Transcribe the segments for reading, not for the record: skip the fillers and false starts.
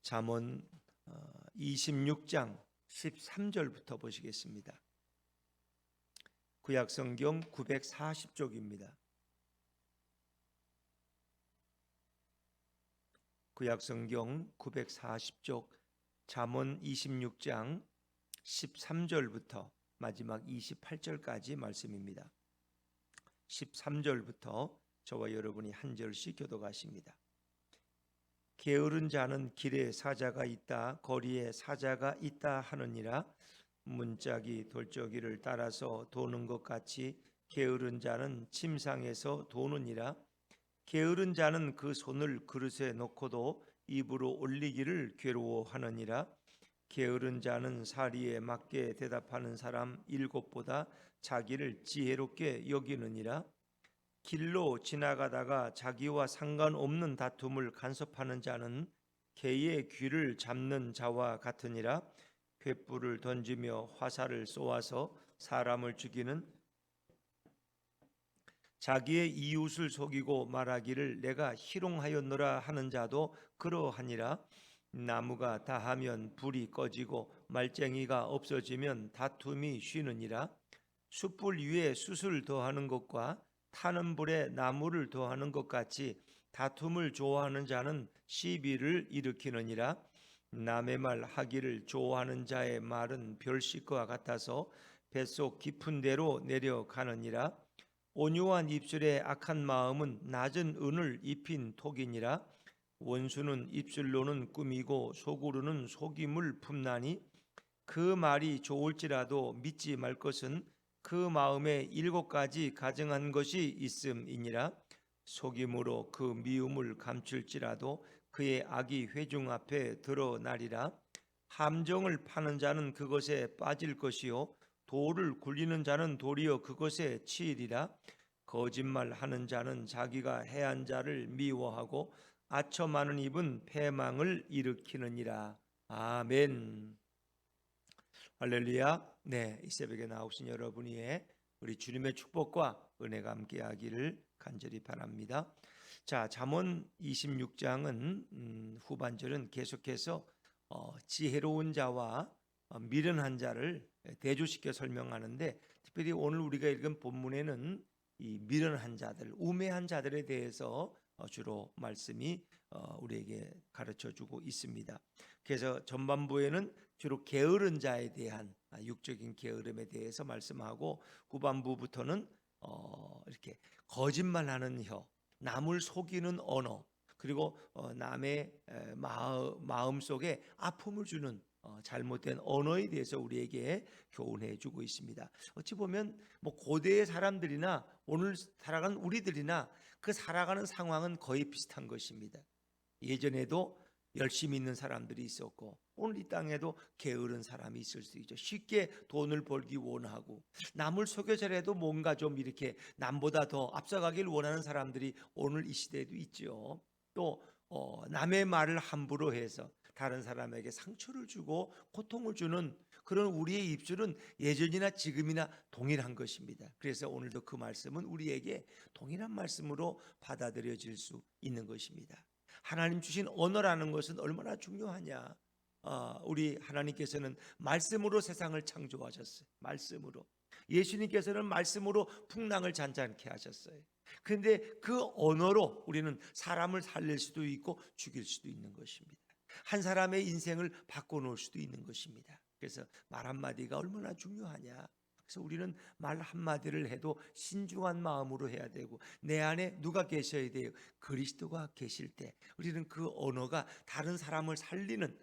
잠언 26장 13절부터 보시겠습니다. 구약성경 940쪽입니다. 구약성경 940쪽 잠언 26장 13절부터 마지막 28절까지 말씀입니다. 13절부터 저와 여러분이 한 절씩 교독하십니다. 게으른 자는 길에 사자가 있다, 거리에 사자가 있다 하느니라. 문짝이 돌적이를 따라서 도는 것 같이 게으른 자는 침상에서 도느니라. 게으른 자는 그 손을 그릇에 놓고도 입으로 올리기를 괴로워하느니라. 게으른 자는 사리에 맞게 대답하는 사람 일곱보다 자기를 지혜롭게 여기느니라. 길로 지나가다가 자기와 상관없는 다툼을 간섭하는 자는 개의 귀를 잡는 자와 같으니라. 횃불을 던지며 화살을 쏘아서 사람을 죽이는 자기의 이웃을 속이고 말하기를 내가 희롱하였노라 하는 자도 그러하니라. 나무가 다하면 불이 꺼지고 말쟁이가 없어지면 다툼이 쉬느니라. 숯불 위에 숯을 더하는 것과 타는 불에 나무를 더하는 것 같이 다툼을 좋아하는 자는 시비를 일으키느니라. 남의 말 하기를 좋아하는 자의 말은 별식과 같아서 뱃속 깊은 데로 내려가느니라. 온유한 입술에 악한 마음은 낮은 은을 입힌 톡이니라. 원수는 입술로는 꾸미고 속으로는 속임을 품나니 그 말이 좋을지라도 믿지 말 것은 그 마음에 7가지 가증한 것이 있음이니라. 속임으로 그 미움을 감출지라도 그의 악이 회중 앞에 드러나리라. 함정을 파는 자는 그것에 빠질 것이요 돌을 굴리는 자는 도리어 그것에 치이리라. 거짓말하는 자는 자기가 해한 자를 미워하고 아처 많은 입은 패망을 일으키느니라. 아멘. 할렐루야. 네, 이 새벽에 나오신 여러분 위에 우리 주님의 축복과 은혜가 함께하기를 간절히 바랍니다. 자, 잠언 26장은 후반절은 계속해서 지혜로운 자와 미련한 자를 대조시켜 설명하는데, 특별히 오늘 우리가 읽은 본문에는 이 미련한 자들, 우매한 자들에 대해서 주로 말씀이 우리에게 가르쳐주고 있습니다. 그래서 전반부에는 주로 게으른 자에 대한 육적인 게으름에 대해서 말씀하고, 후반부부터는 이렇게 거짓말하는 혀, 남을 속이는 언어, 그리고 남의 마음 속에 아픔을 주는 잘못된 언어에 대해서 우리에게 교훈해 주고 있습니다. 어찌 보면 고대의 사람들이나 오늘 살아가는 우리들이나 그 살아가는 상황은 거의 비슷한 것입니다. 예전에도 열심히 있는 사람들이 있었고 오늘 이 땅에도 게으른 사람이 있을 수 있죠. 쉽게 돈을 벌기 원하고 남을 속여서라도 뭔가 좀 이렇게 남보다 더 앞서가길 원하는 사람들이 오늘 이 시대에도 있죠. 또 남의 말을 함부로 해서 다른 사람에게 상처를 주고 고통을 주는 그런 우리의 입술은 예전이나 지금이나 동일한 것입니다. 그래서 오늘도 그 말씀은 우리에게 동일한 말씀으로 받아들여질 수 있는 것입니다. 하나님 주신 언어라는 것은 얼마나 중요하냐. 우리 하나님께서는 말씀으로 세상을 창조하셨어요. 말씀으로. 예수님께서는 말씀으로 풍랑을 잔잔케 하셨어요. 그런데 그 언어로 우리는 사람을 살릴 수도 있고 죽일 수도 있는 것입니다. 한 사람의 인생을 바꿔놓을 수도 있는 것입니다. 그래서 말 한마디가 얼마나 중요하냐. 그래서 우리는 말 한마디를 해도 신중한 마음으로 해야 되고, 내 안에 누가 계셔야 돼요? 그리스도가 계실 때 우리는 그 언어가 다른 사람을 살리는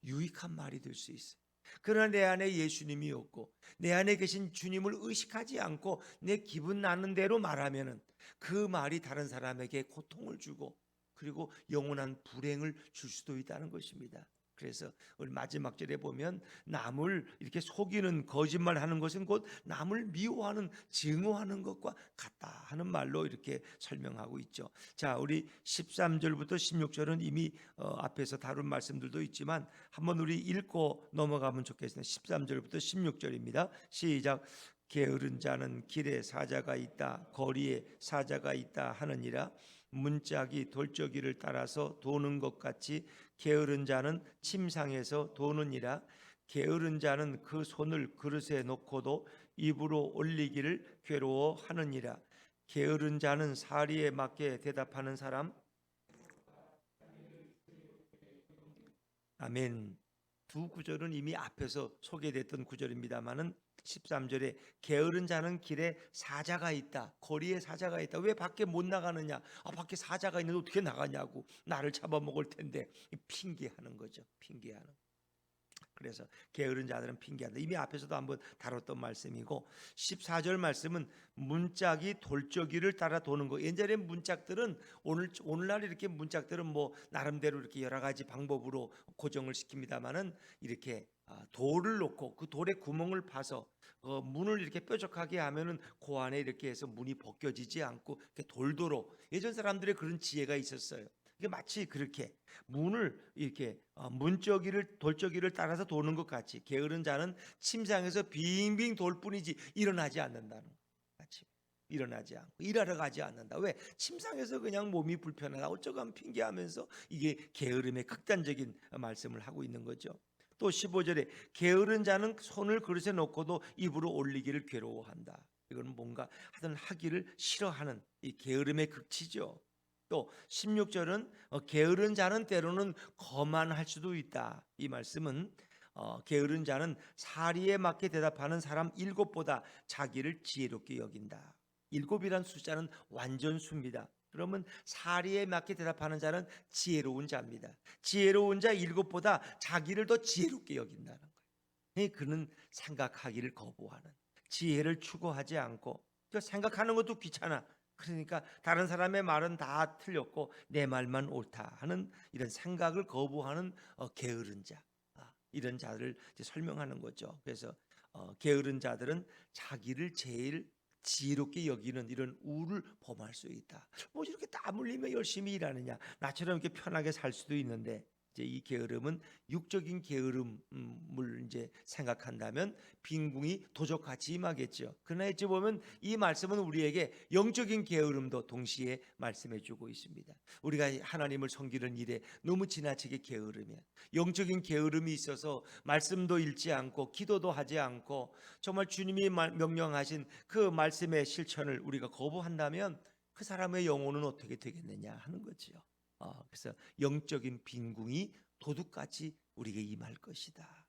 유익한 말이 될 수 있어요. 그러나 내 안에 예수님이 없고 내 안에 계신 주님을 의식하지 않고 내 기분 나는 대로 말하면은 그 말이 다른 사람에게 고통을 주고 그리고 영원한 불행을 줄 수도 있다는 것입니다. 그래서 우리 마지막 절에 보면 남을 이렇게 속이는 거짓말하는 것은 곧 남을 미워하는 증오하는 것과 같다 하는 말로 이렇게 설명하고 있죠. 자, 우리 13절부터 16절은 이미 앞에서 다룬 말씀들도 있지만 한번 우리 읽고 넘어가면 좋겠습니다. 13절부터 16절입니다. 시작. 게으른 자는 길에 사자가 있다, 거리에 사자가 있다 하느니라. 문짝이 돌적이를 따라서 도는 것 같이 게으른 자는 침상에서 도느니라. 게으른 자는 그 손을 그릇에 놓고도 입으로 올리기를 괴로워하느니라. 게으른 자는 사리에 맞게 대답하는 사람. 아멘. 두 구절은 이미 앞에서 소개됐던 구절입니다마는 13절에 게으른 자는 길에 사자가 있다. 거리에 사자가 있다. 왜 밖에 못 나가느냐? 밖에 사자가 있는데 어떻게 나가냐고. 나를 잡아먹을 텐데. 핑계하는 거죠. 핑계하는. 그래서 게으른 자들은 핑계한다. 이미 앞에서도 한번 다뤘던 말씀이고 14절 말씀은 문짝이 돌적이를 따라 도는 거. 옛날에 문짝들은 오늘날 이렇게 문짝들은 뭐 나름대로 이렇게 여러 가지 방법으로 고정을 시킵니다만은 이렇게 돌을 놓고 그 돌에 구멍을 파서 문을 이렇게 뾰족하게 하면은 그 안에 이렇게 해서 문이 벗겨지지 않고 이렇게 돌도록 예전 사람들의 그런 지혜가 있었어요. 이게 마치 그렇게 문을 이렇게 문저기를 돌저기를 따라서 도는 것 같이 게으른 자는 침상에서 빙빙 돌 뿐이지 일어나지 않는다는 것 같이 일어나지 않고 일하러 가지 않는다. 왜? 침상에서 그냥 몸이 불편하다 어쩌고 하면 핑계하면서 이게 게으름의 극단적인 말씀을 하고 있는 거죠. 또 15절에 게으른 자는 손을 그릇에 놓고도 입으로 올리기를 괴로워한다. 이건 뭔가 하든 하기를 싫어하는 이 게으름의 극치죠. 또 16절은 게으른 자는 때로는 거만할 수도 있다. 이 말씀은 게으른 자는 사리에 맞게 대답하는 사람 7보다 자기를 지혜롭게 여긴다. 7이란 숫자는 완전수입니다. 그러면 사리에 맞게 대답하는 자는 지혜로운 자입니다. 지혜로운 자 7보다 자기를 더 지혜롭게 여긴다는 거예요. 그는 생각하기를 거부하는, 지혜를 추구하지 않고 생각하는 것도 귀찮아. 그러니까 다른 사람의 말은 다 틀렸고 내 말만 옳다 하는 이런 생각을 거부하는 게으른 자, 이런 자들을 이제 설명하는 거죠. 그래서 게으른 자들은 자기를 제일 지혜롭게 여기는 이런 우를 범할 수 있다. 뭐 이렇게 땀 흘리며 열심히 일하느냐, 나처럼 이렇게 편하게 살 수도 있는데 이제 이 게으름은 육적인 게으름을 이제 생각한다면 빈궁이 도적같이 임하겠죠. 그러나 이제 보면 이 말씀은 우리에게 영적인 게으름도 동시에 말씀해주고 있습니다. 우리가 하나님을 섬기는 일에 너무 지나치게 게으르면 영적인 게으름이 있어서 말씀도 읽지 않고 기도도 하지 않고 정말 주님이 명령하신 그 말씀의 실천을 우리가 거부한다면 그 사람의 영혼은 어떻게 되겠느냐 하는 거지요. 그래서 영적인 빈궁이 도둑같이 우리에게 임할 것이다.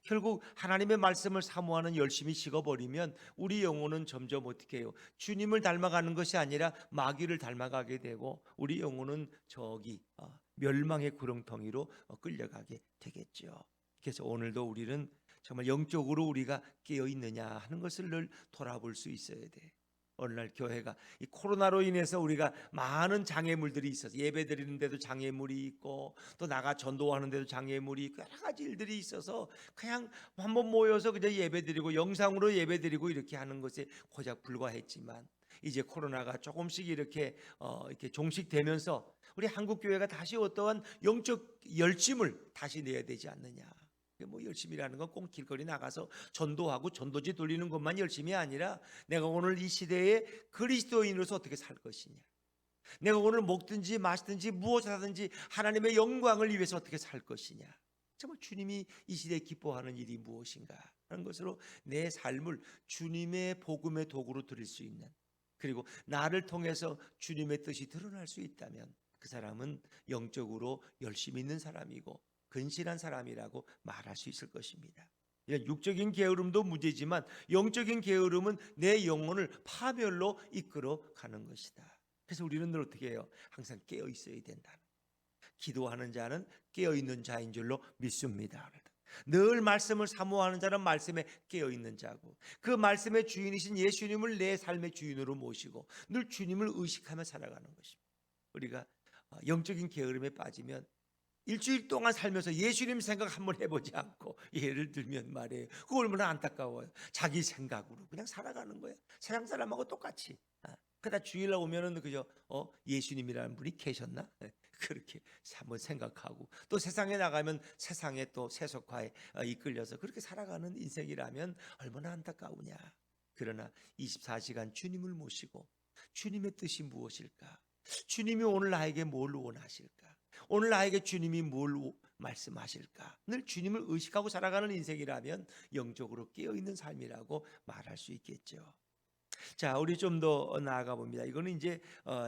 결국 하나님의 말씀을 사모하는 열심이 식어버리면 우리 영혼은 점점 어떻게 해요? 주님을 닮아가는 것이 아니라 마귀를 닮아가게 되고 우리 영혼은 저기 멸망의 구렁텅이로 끌려가게 되겠죠. 그래서 오늘도 우리는 정말 영적으로 우리가 깨어 있느냐 하는 것을 늘 돌아볼 수 있어야 돼. 오늘날 교회가 이 코로나로 인해서 우리가 많은 장애물들이 있어서 예배 드리는데도 장애물이 있고 또 나가 전도하는데도 장애물이 있고 여러 가지 일들이 있어서 그냥 한번 모여서 그냥 예배 드리고 영상으로 예배 드리고 이렇게 하는 것에 고작 불과했지만 이제 코로나가 조금씩 이렇게 종식되면서 우리 한국 교회가 다시 어떠한 영적 열심을 다시 내야 되지 않느냐. 뭐 열심이라는 건 꼭 길거리 나가서 전도하고 전도지 돌리는 것만 열심이 아니라 내가 오늘 이 시대에 그리스도인으로서 어떻게 살 것이냐, 내가 오늘 먹든지 마시든지 무엇을 하든지 하나님의 영광을 위해서 어떻게 살 것이냐, 정말 주님이 이 시대에 기뻐하는 일이 무엇인가 하는 것으로 내 삶을 주님의 복음의 도구로 드릴 수 있는, 그리고 나를 통해서 주님의 뜻이 드러날 수 있다면 그 사람은 영적으로 열심히 있는 사람이고 근실한 사람이라고 말할 수 있을 것입니다. 육적인 게으름도 문제지만 영적인 게으름은 내 영혼을 파멸로 이끌어 가는 것이다. 그래서 우리는 늘 어떻게 해요? 항상 깨어 있어야 된다. 기도하는 자는 깨어 있는 자인 줄로 믿습니다. 늘 말씀을 사모하는 자는 말씀에 깨어 있는 자고 그 말씀의 주인이신 예수님을 내 삶의 주인으로 모시고 늘 주님을 의식하며 살아가는 것입니다. 우리가 영적인 게으름에 빠지면 일주일 동안 살면서 예수님 생각 한번 해보지 않고 예를 들면 말이에요. 그거 얼마나 안타까워요. 자기 생각으로 그냥 살아가는 거예요. 세상 사람하고 똑같이. 그러다 주일날 오면은 그저 예수님이라는 분이 계셨나? 그렇게 한번 생각하고 또 세상에 나가면 세상에 또 세속화에 이끌려서 그렇게 살아가는 인생이라면 얼마나 안타까우냐. 그러나 24시간 주님을 모시고 주님의 뜻이 무엇일까? 주님이 오늘 나에게 뭘 원하실까? 오늘 나에게 주님이 뭘 말씀하실까? 늘 주님을 의식하고 살아가는 인생이라면 영적으로 깨어있는 삶이라고 말할 수 있겠죠. 자, 우리 좀 더 나아가 봅니다. 이거는 이제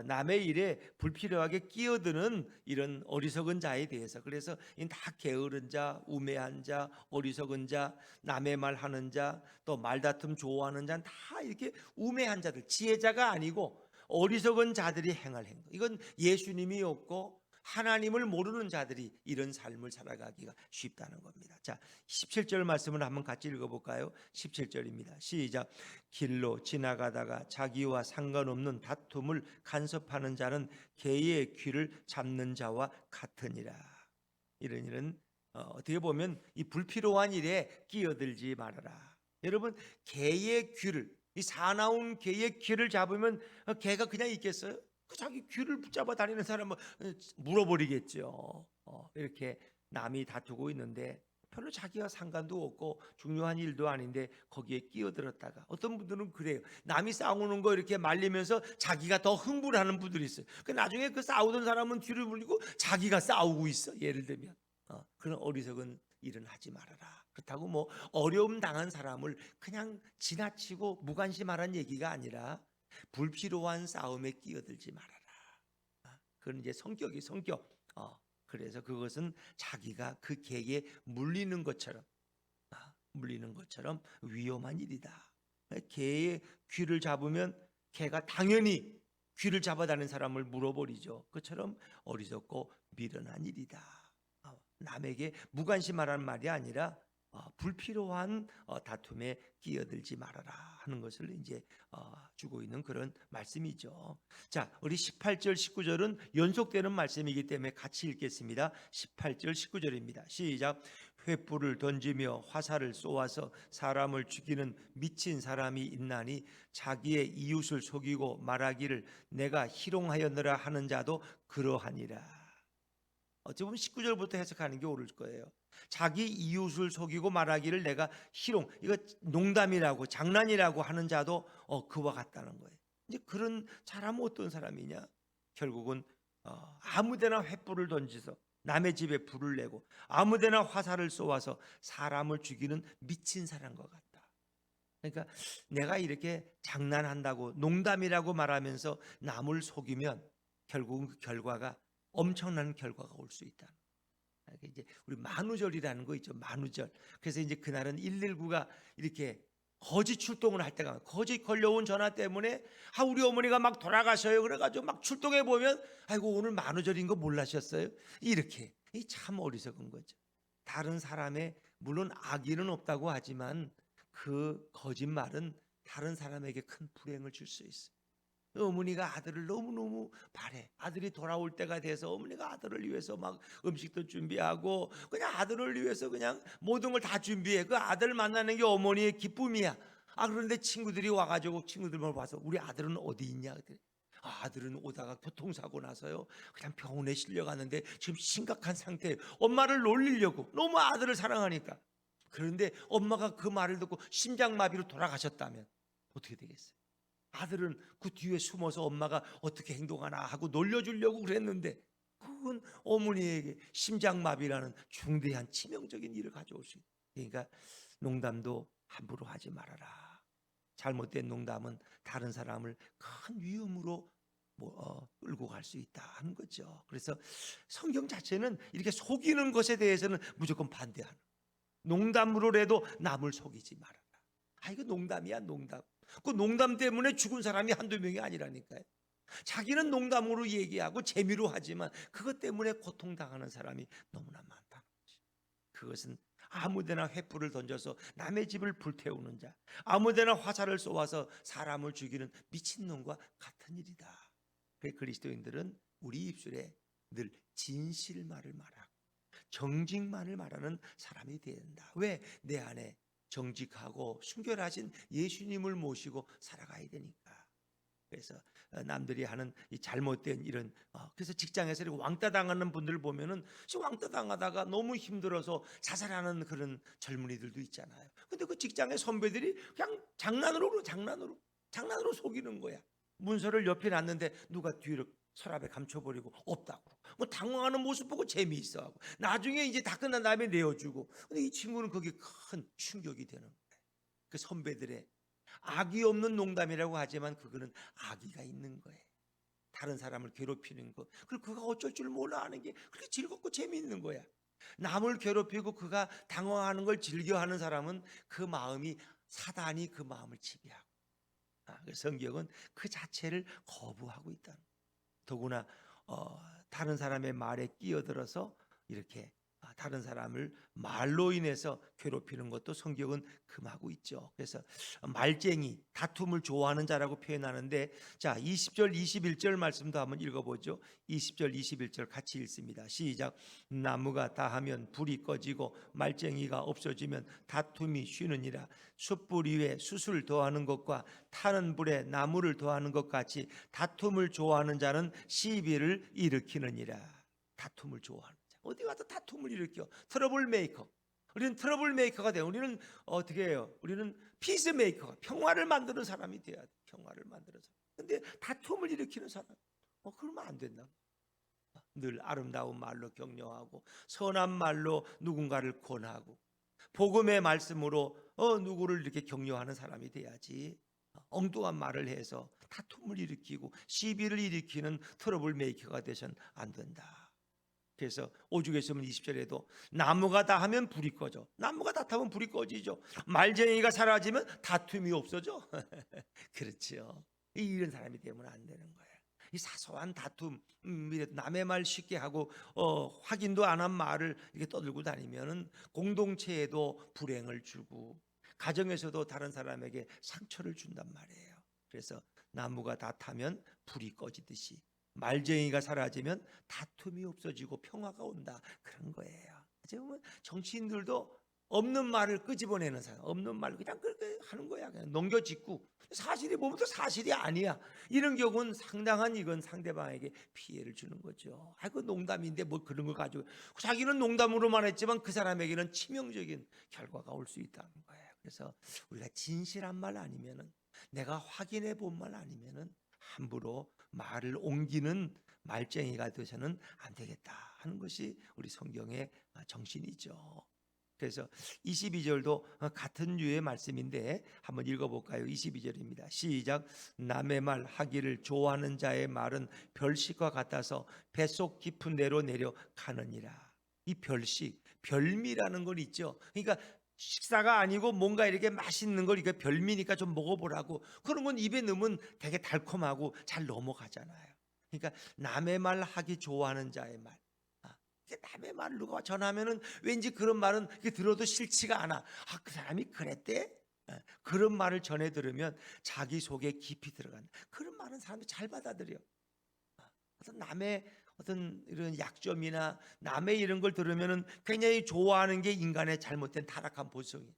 남의 일에 불필요하게 끼어드는 이런 어리석은 자에 대해서, 그래서 다 게으른 자, 우매한 자, 어리석은 자, 남의 말 하는 자, 또 말다툼 좋아하는 자는 다 이렇게 우매한 자들, 지혜자가 아니고 어리석은 자들이 행할 행동. 이건 예수님이 없고 하나님을 모르는 자들이 이런 삶을 살아가기가 쉽다는 겁니다. 자, 17절 말씀을 한번 같이 읽어볼까요? 17절입니다. 시작. 길로 지나가다가 자기와 상관없는 다툼을 간섭하는 자는 개의 귀를 잡는 자와 같으니라. 이런 어떻게 보면 이 불필요한 일에 끼어들지 말아라. 여러분, 개의 귀를, 이 사나운 개의 귀를 잡으면 개가 그냥 있겠어요? 그 자기 귀를 붙잡아 다니는 사람은 물어버리겠죠. 이렇게 남이 다투고 있는데 별로 자기와 상관도 없고 중요한 일도 아닌데 거기에 끼어들었다가, 어떤 분들은 그래요. 남이 싸우는 거 이렇게 말리면서 자기가 더 흥분하는 분들이 있어요. 그 나중에 그 싸우던 사람은 뒤를 물리고 자기가 싸우고 있어. 예를 들면 그런 어리석은 일은 하지 말아라. 그렇다고 뭐 어려움 당한 사람을 그냥 지나치고 무관심하라는 얘기가 아니라 불필요한 싸움에 끼어들지 말아라. 그건 이제 성격. 그래서 그것은 자기가 그 개에 물리는 것처럼 위험한 일이다. 개의 귀를 잡으면 개가 당연히 귀를 잡아다니는 사람을 물어버리죠. 그처럼 어리석고 미련한 일이다. 남에게 무관심하라는 말이 아니라 불필요한 다툼에 끼어들지 말아라 하는 것을 이제 주고 있는 그런 말씀이죠. 자, 우리 18절 19절은 연속되는 말씀이기 때문에 같이 읽겠습니다. 18절 19절입니다. 시작. 횃불을 던지며 화살을 쏘아서 사람을 죽이는 미친 사람이 있나니 자기의 이웃을 속이고 말하기를 내가 희롱하였느라 하는 자도 그러하니라. 어찌 보면 19절부터 해석하는 게 옳을 거예요. 자기 이웃을 속이고 말하기를 내가 희롱, 이거 농담이라고 장난이라고 하는 자도 그와 같다는 거예요. 이제 그런 사람은 어떤 사람이냐? 결국은 아무데나 횃불을 던져서 남의 집에 불을 내고 아무데나 화살을 쏘아서 사람을 죽이는 미친 사람과 같다. 그러니까 내가 이렇게 장난한다고 농담이라고 말하면서 남을 속이면 결국은 그 결과가 엄청난 결과가 올 수 있다. 이제 우리 만우절이라는 거 있죠. 만우절. 그래서 이제 그날은 119가 이렇게 거짓 출동을 할 때가, 거짓 걸려온 전화 때문에 우리 어머니가 막 돌아가셔요. 그래가지고 막 출동해 보면 아이고 오늘 만우절인 거 몰라셨어요? 이렇게. 이 참 어리석은 거죠. 다른 사람의 물론 악의는 없다고 하지만 그 거짓말은 다른 사람에게 큰 불행을 줄 수 있어요. 어머니가 아들을 너무너무 바래. 아들이 돌아올 때가 돼서 어머니가 아들을 위해서 막 음식도 준비하고 그냥 아들을 위해서 그냥 모든 걸 다 준비해. 그 아들 만나는 게 어머니의 기쁨이야. 그런데 친구들이 와가지고 친구들만 봐서 우리 아들은 어디 있냐? 아들은 오다가 교통사고 나서요 그냥 병원에 실려갔는데 지금 심각한 상태예요. 엄마를 놀리려고 너무 아들을 사랑하니까. 그런데 엄마가 그 말을 듣고 심장마비로 돌아가셨다면 어떻게 되겠어요? 아들은 그 뒤에 숨어서 엄마가 어떻게 행동하나 하고 놀려주려고 그랬는데 그건 어머니에게 심장마비라는 중대한 치명적인 일을 가져올 수 있다. 그러니까 농담도 함부로 하지 말아라. 잘못된 농담은 다른 사람을 큰 위험으로 끌고 갈 수 있다 하는 거죠. 그래서 성경 자체는 이렇게 속이는 것에 대해서는 무조건 반대하는, 농담으로라도 남을 속이지 말아라. 이거 농담이야, 농담. 그 농담 때문에 죽은 사람이 한두 명이 아니라니까요. 자기는 농담으로 얘기하고 재미로 하지만 그것 때문에 고통당하는 사람이 너무나 많다는 것이. 그것은 아무데나 횃불을 던져서 남의 집을 불태우는 자, 아무데나 화살을 쏘아서 사람을 죽이는 미친놈과 같은 일이다. 그래서 그리스도인들은 우리 입술에 늘 진실말을 말하고 정직만을 말하는 사람이 되어야 된다. 왜? 내 안에 정직하고 순결하신 예수님을 모시고 살아가야 되니까. 그래서 남들이 하는 이 잘못된 이런 그래서 직장에서 이렇게 왕따 당하는 분들을 보면은 왕따 당하다가 너무 힘들어서 자살하는 그런 젊은이들도 있잖아요. 근데 그 직장의 선배들이 그냥 장난으로 속이는 거야. 문서를 옆에 놨는데 누가 뒤로 서랍에 감춰버리고 없다고. 뭐 당황하는 모습 보고 재미있어하고 나중에 이제 다 끝난 다음에 내어주고. 근데 이 친구는 그게 큰 충격이 되는 거예요. 그 선배들의 악의 없는 농담이라고 하지만 그거는 악의가 있는 거예요. 다른 사람을 괴롭히는 거. 그리고 그가 어쩔 줄 몰라 하는 게 그렇게 즐겁고 재미있는 거야. 남을 괴롭히고 그가 당황하는 걸 즐겨하는 사람은 그 마음이 사단이 그 마음을 지배하고, 성경은 그 자체를 거부하고 있다는 거예요. 더구나 다른 사람의 말에 끼어들어서 이렇게 다른 사람을 말로 인해서 괴롭히는 것도 성경은 금하고 있죠. 그래서 말쟁이, 다툼을 좋아하는 자라고 표현하는데, 자 20절 21절 말씀도 한번 읽어보죠. 20절 21절 같이 읽습니다. 시작. 나무가 다하면 불이 꺼지고 말쟁이가 없어지면 다툼이 쉬느니라. 숯불 위에 숯을 더하는 것과 타는 불에 나무를 더하는 것 같이 다툼을 좋아하는 자는 시비를 일으키느니라. 다툼을 좋아하는 자, 어디 가서 다툼을 일으켜. 트러블 메이커. 우리는 트러블 메이커가 돼요. 우리는 어떻게 해요? 우리는 피스 메이커가, 평화를 만드는 사람이 돼야 돼. 평화를 만드는 사람. 근데 다툼을 일으키는 사람, 그러면 안 된다. 늘 아름다운 말로 격려하고 선한 말로 누군가를 권하고 복음의 말씀으로 누구를 이렇게 격려하는 사람이 돼야지. 엉뚱한 말을 해서 다툼을 일으키고 시비를 일으키는 트러블 메이커가 되선 안 된다. 그래서 오죽했으면 20절에도 나무가 다 하면 불이 꺼져. 나무가 다 타면 불이 꺼지죠. 말쟁이가 사라지면 다툼이 없어져. 그렇죠. 이런 사람이 되면 안 되는 거예요. 이 사소한 다툼, 남의 말 쉽게 하고 확인도 안 한 말을 이렇게 떠들고 다니면은 공동체에도 불행을 주고 가정에서도 다른 사람에게 상처를 준단 말이에요. 그래서 나무가 다 타면 불이 꺼지듯이 말쟁이가 사라지면 다툼이 없어지고 평화가 온다, 그런 거예요. 지금은 정치인들도 없는 말을 끄집어내는 사람, 없는 말을 그냥 그렇게 하는 거야. 그냥 넘겨짚고 사실이 뭐부터 사실이 아니야. 이런 경우는 상당한 이건 상대방에게 피해를 주는 거죠. 그 농담인데 뭐 그런 거 가지고 자기는 농담으로만 했지만 그 사람에게는 치명적인 결과가 올 수 있다는 거예요. 그래서 우리가 진실한 말 아니면은, 내가 확인해 본 말 아니면은 함부로 말을 옮기는 말쟁이가 되서는 안 되겠다 하는 것이 우리 성경의 정신이죠. 그래서 22절도 같은 류의 말씀인데 한번 읽어볼까요? 22절입니다. 시작. 남의 말 하기를 좋아하는 자의 말은 별식과 같아서 뱃속 깊은 데로 내려가느니라. 이 별식, 별미라는 건 있죠. 그러니까 식사가 아니고 뭔가 이렇게 맛있는 걸, 이게 별미니까 좀 먹어보라고, 그런 건 입에 넣으면 되게 달콤하고 잘 넘어가잖아요. 그러니까 남의 말 하기 좋아하는 자의 말, 남의 말을 누가 전하면은 왠지 그런 말은 들어도 싫지가 않아. 그 사람이 그랬대? 그런 말을 전해 들으면 자기 속에 깊이 들어간다. 그런 말은 사람이 잘 받아들여. 어떤 남의 어떤 이런 약점이나 남의 이런 걸 들으면은 굉장히 좋아하는 게 인간의 잘못된 타락한 본성이에요.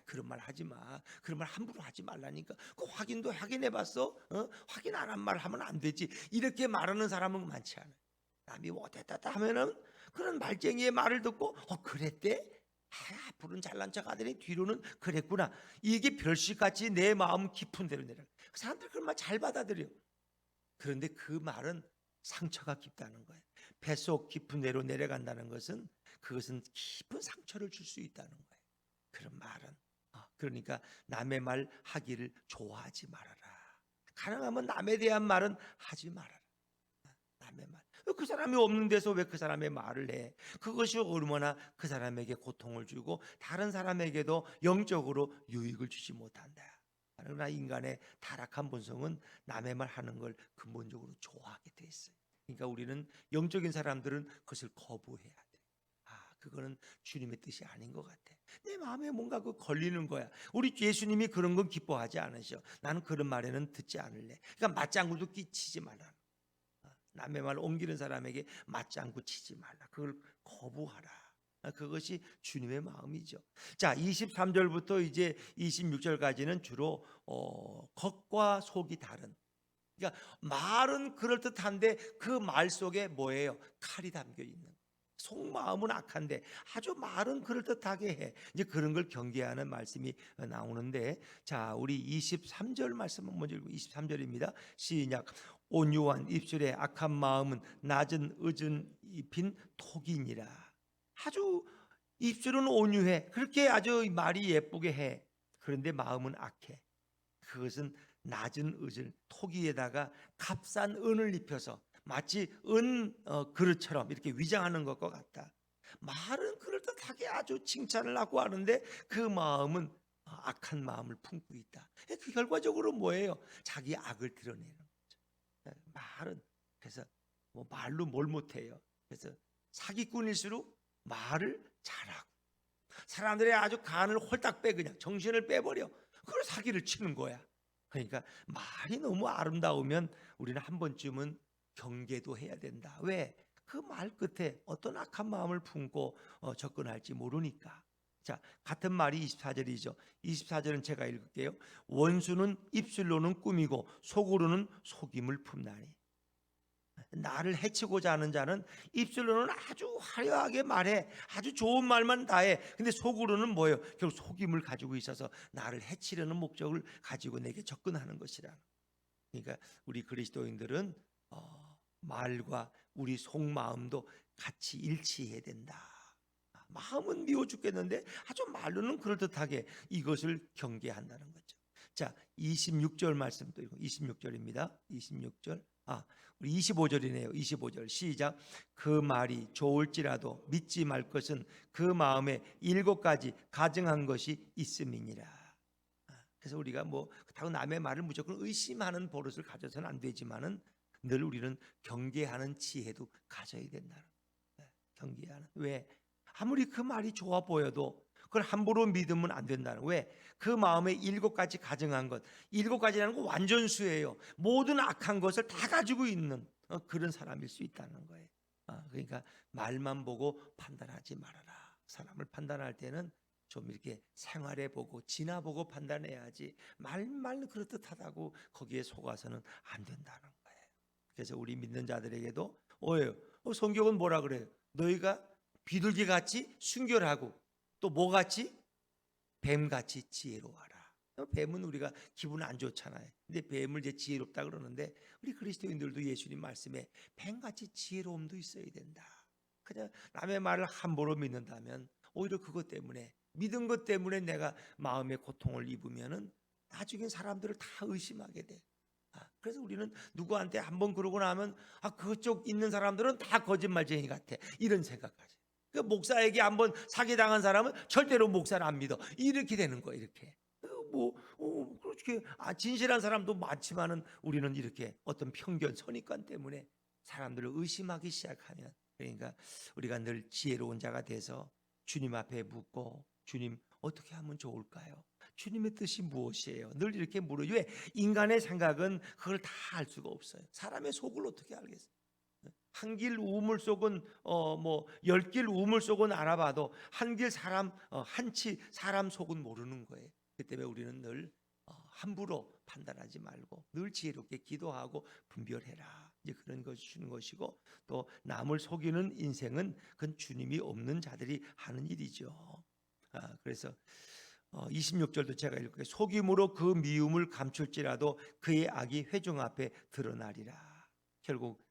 그런 말 하지 마. 그런 말 함부로 하지 말라니까. 그 확인도 확인해 봤어? 확인 안 한 말 하면 안 되지. 이렇게 말하는 사람은 많지 않아요. 남이 못했다 하면은 그런 말쟁이의 말을 듣고 그랬대? 앞으로는 잘난 척 하더니 뒤로는 그랬구나. 이게 별식같이 내 마음 깊은 데로 내려. 사람들 그런 말 잘 받아들여. 그런데 그 말은 상처가 깊다는 거예요. 뱃속 깊은 데로 내려간다는 것은, 그것은 깊은 상처를 줄 수 있다는 거예요. 그런 말은. 그러니까 남의 말 하기를 좋아하지 말아라. 가능하면 남에 대한 말은 하지 말아라. 남의 말. 그 사람이 없는 데서 왜 그 사람의 말을 해? 그것이 얼마나 그 사람에게 고통을 주고 다른 사람에게도 영적으로 유익을 주지 못한다. 그러나 인간의 타락한 본성은 남의 말 하는 걸 근본적으로 좋아하게 돼 있어요. 그러니까 우리는 영적인 사람들은 그것을 거부해야 돼. 그거는 주님의 뜻이 아닌 것 같아. 내 마음에 뭔가 걸리는 거야. 우리 예수님이 그런 건 기뻐하지 않으셔. 나는 그런 말에는 듣지 않을래. 그러니까 맞장구도 끼치지 말라. 남의 말 옮기는 사람에게 맞장구 치지 말라. 그걸 거부하라. 그것이 주님의 마음이죠. 자, 23절부터 이제 26절까지는 주로 겉과 속이 다른, 그러니까 말은 그럴듯한데 그 말 속에 뭐예요? 칼이 담겨 있는. 속마음은 악한데 아주 말은 그럴듯하게 해. 이제 그런 걸 경계하는 말씀이 나오는데, 자, 우리 23절 말씀 먼저 읽고, 23절입니다. 시작. 온유한 입술에 악한 마음은 낮은 의전 입힌 톡이니라. 아주 입술은 온유해. 그렇게 아주 말이 예쁘게 해. 그런데 마음은 악해. 그것은 낮은 의전 토기에다가 값싼 은을 입혀서 마치 은 그릇처럼 이렇게 위장하는 것과 같다. 말은 그럴듯하게 아주 칭찬을 하고 하는데 그 마음은 악한 마음을 품고 있다. 그 결과적으로 뭐예요? 자기 악을 드러내는 거죠. 말은 그래서 뭐 말로 뭘 못해요. 그래서 사기꾼일수록 말을 잘하고 사람들의 아주 간을 홀딱 빼 그냥 정신을 빼버려. 그걸 사기를 치는 거야. 그러니까 말이 너무 아름다우면 우리는 한 번쯤은 경계도 해야 된다. 왜? 그 말 끝에 어떤 악한 마음을 품고 접근할지 모르니까. 자, 같은 말이 24절이죠. 24절은 제가 읽을게요. 원수는 입술로는 꾸미고 속으로는 속임을 품나니. 나를 해치고자 하는 자는 입술로는 아주 화려하게 말해, 아주 좋은 말만 다해. 근데 속으로는 뭐예요? 결국 속임을 가지고 있어서 나를 해치려는 목적을 가지고 내게 접근하는 것이라. 그러니까 우리 그리스도인들은 말과 우리 속마음도 같이 일치해야 된다. 마음은 미워 죽겠는데 아주 말로는 그럴듯하게 이것을 경계한다는 거죠. 자, 26절 말씀도 읽고 26절입니다. 26절. 우리 25절이네요. 25절 시작. 그 말이 좋을지라도 믿지 말 것은 그 마음에 7가지 가증한 것이 있음이니라. 그래서 우리가 뭐 그렇다고 남의 말을 무조건 의심하는 버릇을 가져서는 안 되지만은 늘 우리는 경계하는 지혜도 가져야 된다. 경계하는. 왜? 아무리 그 말이 좋아 보여도 그걸 함부로 믿으면 안 된다는. 왜? 그 마음에 7가지 가증한 것. 7가지라는 거 완전수예요. 모든 악한 것을 다 가지고 있는 그런 사람일 수 있다는 거예요. 그러니까 말만 보고 판단하지 말아라. 사람을 판단할 때는 좀 이렇게 생활해 보고 지나보고 판단해야지 말만 그렇듯하다고 거기에 속아서는 안 된다는 거예요. 그래서 우리 믿는 자들에게도 성경은 뭐라 그래요? 너희가 비둘기같이 순결하고 또 뭐같이? 뱀같이 지혜로워하라. 뱀은 우리가 기분 안 좋잖아요. 근데 뱀을 이제 지혜롭다 그러는데 우리 그리스도인들도 예수님 말씀에 뱀같이 지혜로움도 있어야 된다. 그냥 남의 말을 함부로 믿는다면 오히려 그것 때문에 믿은 것 때문에 내가 마음의 고통을 입으면은 나중에 사람들을 다 의심하게 돼. 그래서 우리는 누구한테 한번 그러고 나면 그쪽 있는 사람들은 다 거짓말쟁이 같아. 이런 생각까지. 그 목사에게 한번 사기당한 사람은 절대로 목사를 안 믿어. 이렇게 되는 거예요. 이렇게. 그렇게 진실한 사람도 많지만은 우리는 이렇게 어떤 편견, 선입관 때문에 사람들을 의심하기 시작하면, 그러니까 우리가 늘 지혜로운 자가 돼서 주님 앞에 묻고, 주님 어떻게 하면 좋을까요? 주님의 뜻이 무엇이에요? 늘 이렇게 물어요. 왜? 인간의 생각은 그걸 다 알 수가 없어요. 사람의 속을 어떻게 알겠어요? 한 길 우물 속은 10길 우물 속은 알아봐도 한 길 사람 한치 사람 속은 모르는 거예요. 그 때문에 우리는 늘 함부로 판단하지 말고 늘 지혜롭게 기도하고 분별해라. 이제 그런 것이 주는 것이고, 또 남을 속이는 인생은 그건 주님이 없는 자들이 하는 일이죠. 그래서 26절도 제가 읽을게요. 속임으로 그 미움을 감출지라도 그의 악이 회중 앞에 드러나리라. 결국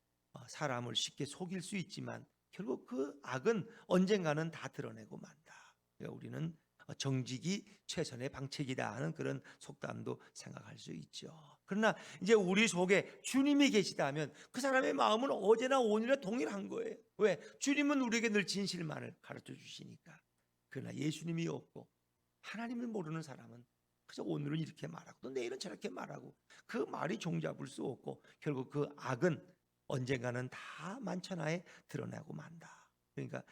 사람을 쉽게 속일 수 있지만 결국 그 악은 언젠가는 다 드러내고 만다. 그러니까 우리는 정직이 최선의 방책이다 하는 그런 속담도 생각할 수 있죠. 그러나 이제 우리 속에 주님이 계시다면 그 사람의 마음은 어제나 오늘이나 동일한 거예요. 왜? 주님은 우리에게 늘 진실만을 가르쳐 주시니까. 그러나 예수님이 없고 하나님을 모르는 사람은 그래서 오늘은 이렇게 말하고 또 내일은 저렇게 말하고 그 말이 종잡을 수 없고 결국 그 악은 언젠가는 다 만천하에 드러나고 만다. 그러니까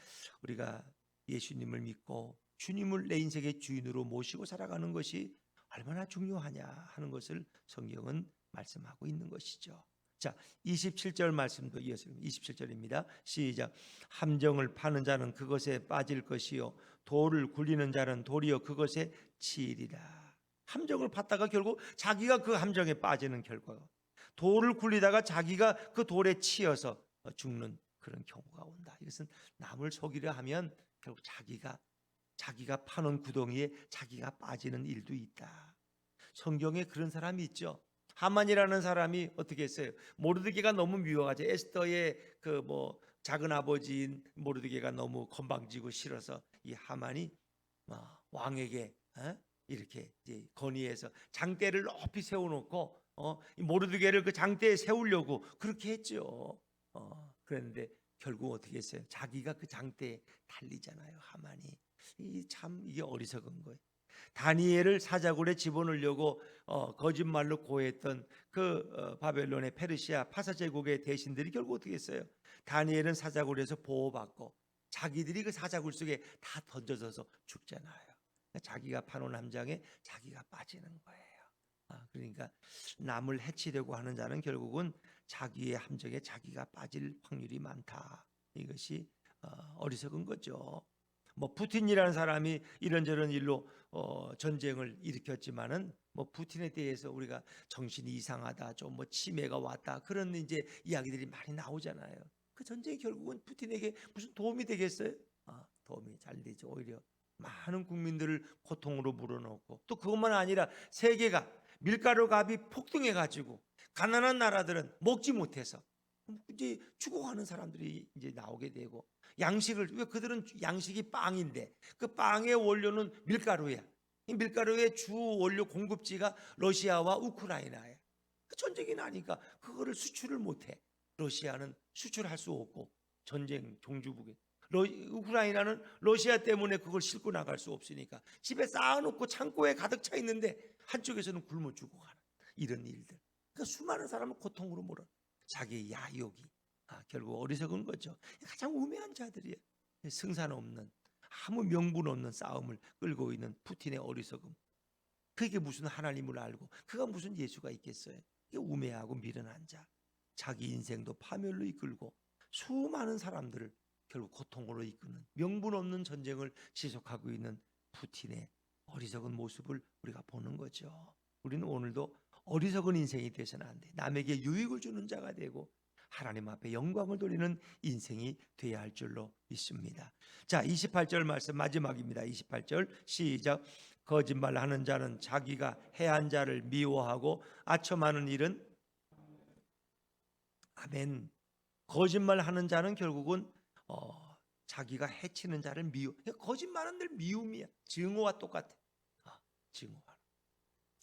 우리가 예수님을 믿고 주님을 내 인생의 주인으로 모시고 살아가는 것이 얼마나 중요하냐 하는 것을 성경은 말씀하고 있는 것이죠. 자, 27절 말씀도 이어서 27절입니다. 시작. 함정을 파는 자는 그것에 빠질 것이요 돌을 굴리는 자는 도리어 그것에 치이리라. 함정을 팠다가 결국 자기가 그 함정에 빠지는 결과, 돌을 굴리다가 자기가 그 돌에 치여서 죽는 그런 경우가 온다. 이것은 남을 속이려 하면 결국 자기가 파는 구덩이에 자기가 빠지는 일도 있다. 성경에 그런 사람이 있죠. 하만이라는 사람이 어떻게 했어요? 모르드게가 너무 미워가지고 에스더의 그 작은 아버지인 모르드게가 너무 건방지고 싫어서 이 하만이 왕에게 이렇게 이제 건의해서 장대를 높이 세워놓고 이 모르드게를 그 장대에 세우려고 그렇게 했죠. 그런데 결국 어떻게 했어요? 자기가 그 장대에 달리잖아요. 하만이. 이게 어리석은 거예요. 다니엘을 사자굴에 집어넣으려고 거짓말로 고했던 바벨론의 페르시아 파사 제국의 대신들이 결국 어떻게 했어요? 다니엘은 사자굴에서 보호받고 자기들이 그 사자굴 속에 다 던져져서 죽잖아요. 자기가 파놓은 함정에 자기가 빠지는 거예요. 그러니까 남을 해치려고 하는 자는 결국은 자기의 함정에 자기가 빠질 확률이 많다. 이것이 어리석은 거죠. 푸틴이라는 사람이 이런저런 일로 전쟁을 일으켰지만은 푸틴에 대해서 우리가 정신이 이상하다, 좀 치매가 왔다 그런 이제 이야기들이 많이 나오잖아요. 그 전쟁이 결국은 푸틴에게 무슨 도움이 되겠어요? 도움이 잘 되죠. 오히려 많은 국민들을 고통으로 물어넣고 또 그것만 아니라 세계가 밀가루 값이 폭등해 가지고 가난한 나라들은 먹지 못해서 이제 죽어가는 사람들이 이제 나오게 되고 양식을 왜 그들은 양식이 빵인데 그 빵의 원료는 밀가루야. 이 밀가루의 주 원료 공급지가 러시아와 우크라이나야. 그 전쟁이 나니까 그거를 수출을 못해. 러시아는 수출할 수 없고 전쟁 종주국에 우크라이나는 러시아 때문에 그걸 싣고 나갈 수 없으니까 집에 쌓아놓고 창고에 가득 차 있는데 한쪽에서는 굶어 죽어가는 이런 일들. 그러니까 수많은 사람을 고통으로 몰아. 자기의 야욕이 결국 어리석은 거죠. 가장 우매한 자들이에요. 승산 없는 아무 명분 없는 싸움을 끌고 있는 푸틴의 어리석음. 그게 무슨 하나님을 알고 그가 무슨 예수가 있겠어요. 이게 우매하고 미련한 자. 자기 인생도 파멸로 이끌고 수많은 사람들을 결국 고통으로 이끄는 명분 없는 전쟁을 지속하고 있는 푸틴의 어리석은 모습을 우리가 보는 거죠. 우리는 오늘도 어리석은 인생이 되서는 안 돼. 남에게 유익을 주는 자가 되고 하나님 앞에 영광을 돌리는 인생이 돼야 할 줄로 믿습니다. 자, 28절 말씀 마지막입니다. 28절 시작. 거짓말하는 자는 자기가 해한 자를 미워하고 아첨하는 일은 아멘. 거짓말하는 자는 결국은 자기가 해치는 자를 미워. 거짓말은 늘 미움이야. 증오와 똑같아. 증오와.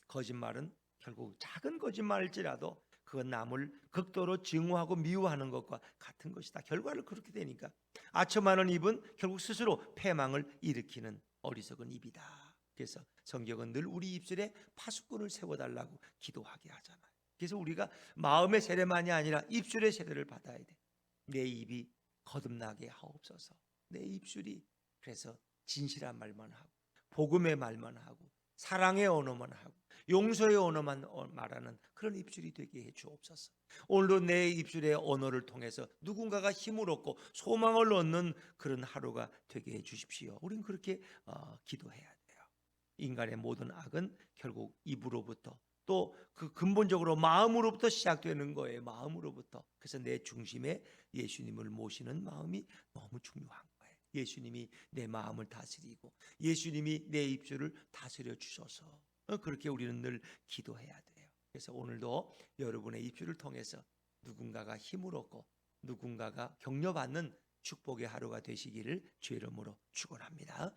거짓말은 결국 작은 거짓말일지라도 그건 남을 극도로 증오하고 미워하는 것과 같은 것이다. 결과를 그렇게 되니까 아첨하는 입은 결국 스스로 패망을 일으키는 어리석은 입이다. 그래서 성경은 늘 우리 입술에 파수꾼을 세워달라고 기도하게 하잖아요. 그래서 우리가 마음의 세례만이 아니라 입술의 세례를 받아야 돼. 내 입이 거듭나게 하옵소서. 내 입술이 그래서 진실한 말만 하고 복음의 말만 하고 사랑의 언어만 하고 용서의 언어만 말하는 그런 입술이 되게 해 주옵소서. 오늘도 내 입술의 언어를 통해서 누군가가 힘을 얻고 소망을 얻는 그런 하루가 되게 해 주십시오. 우린 그렇게 기도해야 돼요. 인간의 모든 악은 결국 입으로부터 또 그 근본적으로 마음으로부터 시작되는 거예요. 마음으로부터. 그래서 내 중심에 예수님을 모시는 마음이 너무 중요한 거예요. 예수님이 내 마음을 다스리고 예수님이 내 입술을 다스려 주셔서 그렇게 우리는 늘 기도해야 돼요. 그래서 오늘도 여러분의 입술을 통해서 누군가가 힘을 얻고 누군가가 격려받는 축복의 하루가 되시기를 주의 이름으로 축원합니다.